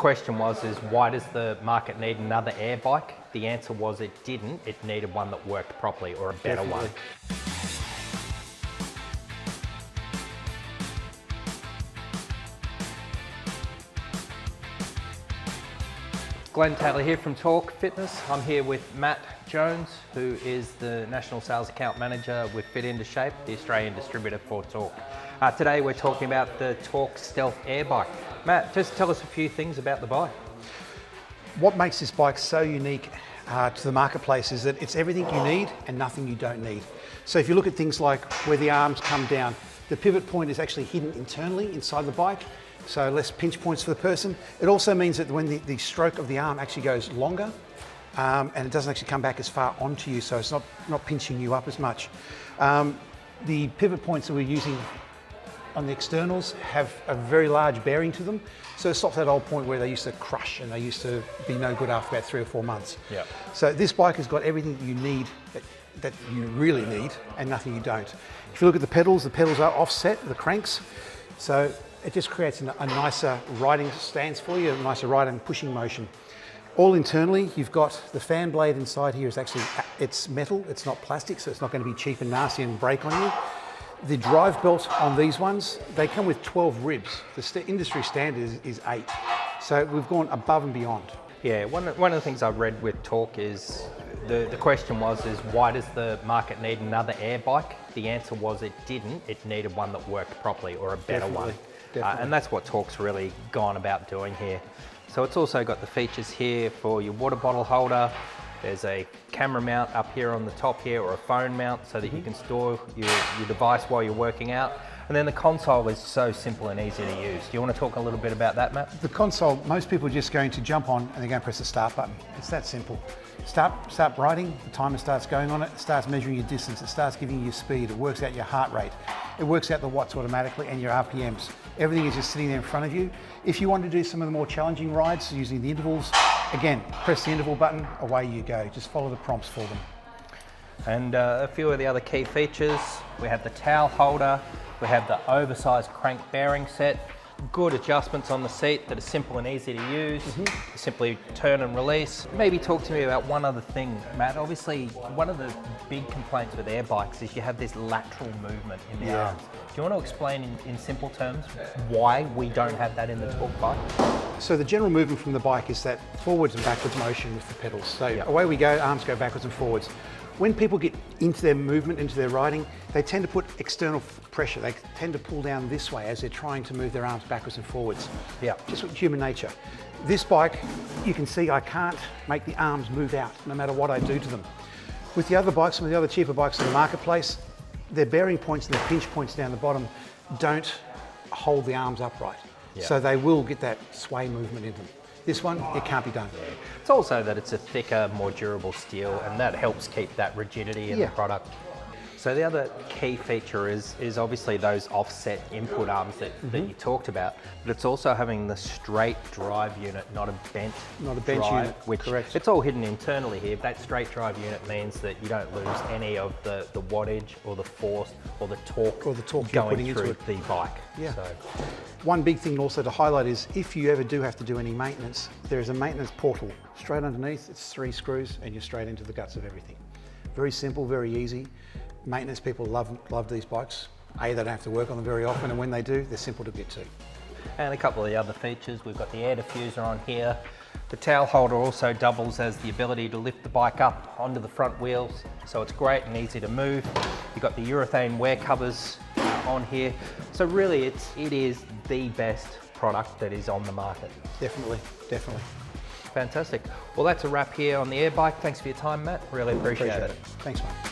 question is why does the market need another air bike? The answer was it didn't. It needed one that worked properly, or a better one. Glenn Taylor here from Torque Fitness. I'm here with Matt Jones, who is the National Sales Account Manager with Fit Into Shape, the Australian distributor for Torque. Today we're talking about the Torque Stealth Air Bike. Matt, just tell us a few things about the bike. What makes this bike so unique to the marketplace is that it's everything you need and nothing you don't need. So if you look at things like where the arms come down, the pivot point is actually hidden internally inside the bike, so less pinch points for the person. It also means that when the stroke of the arm actually goes longer, and it doesn't actually come back as far onto you, so it's not pinching you up as much. The pivot points that we're using on the externals have a very large bearing to them, so it stops that old point where they used to crush and they used to be no good after about 3 or 4 months. Yeah. So this bike has got everything that you need, that you really need, and nothing you don't. If you look at the pedals are offset, the cranks, so it just creates a nicer riding stance for you, a nicer riding pushing motion. All internally, you've got the fan blade inside here is actually, it's metal, it's not plastic, so it's not going to be cheap and nasty and break on you. The drive belt on these ones, they come with 12 ribs. The industry standard is 8. So we've gone above and beyond. Yeah, one of the things I've read with Torque is, the question is why does the market need another air bike? The answer was it didn't. It needed one that worked properly, or a better one. And that's what Torque's really gone about doing here. So it's also got the features here for your water bottle holder. There's a camera mount up here on the top here, or a phone mount, so that you can store your device while you're working out. And then the console is so simple and easy to use. Do you want to talk a little bit about that, Matt? The console, most people are just going to jump on and they're going to press the start button. It's that simple. Start riding, the timer starts going on it, it starts measuring your distance, it starts giving you your speed, it works out your heart rate, it works out the watts automatically and your RPMs. Everything is just sitting there in front of you. If you want to do some of the more challenging rides using the intervals, again, press the interval button, away you go. Just follow the prompts for them. And a few of the other key features, we have the towel holder, we have the oversized crank bearing set, good adjustments on the seat that are simple and easy to use. Simply turn and release. Maybe talk to me about one other thing, Matt. Obviously, one of the big complaints with air bikes is you have this lateral movement in the arms. Do you want to explain in simple terms why we don't have that in the Torque bike? So the general movement from the bike is that forwards and backwards motion with the pedals. So away we go, arms go backwards and forwards. When people get into their movement, into their riding, they tend to put external pressure. They tend to pull down this way as they're trying to move their arms backwards and forwards. Yeah. Just with human nature. This bike, you can see I can't make the arms move out no matter what I do to them. With the other bikes, some of the other cheaper bikes in the marketplace, their bearing points and their pinch points down the bottom don't hold the arms upright. Yeah. So they will get that sway movement in them. This one, it can't be done. It's also that it's a thicker, more durable steel, and that helps keep that rigidity in the product. So the other key feature is obviously those offset input arms that you talked about, but it's also having the straight drive unit, not a bent drive, unit, correct. It's all hidden internally here. That straight drive unit means that you don't lose any of the wattage or the force or the torque going through the bike. Yeah. So. One big thing also to highlight is if you ever do have to do any maintenance, there is a maintenance portal straight underneath. It's 3 screws and you're straight into the guts of everything. Very simple, very easy. Maintenance people love these bikes. They don't have to work on them very often, and when they do, they're simple to get to. And a couple of the other features, we've got the air diffuser on here. The towel holder also doubles as the ability to lift the bike up onto the front wheels, so it's great and easy to move. You've got the urethane wear covers on here. So really, it is the best product that is on the market. Definitely, definitely. Fantastic. Well, that's a wrap here on the air bike. Thanks for your time, Matt. Really appreciate it. Thanks, mate.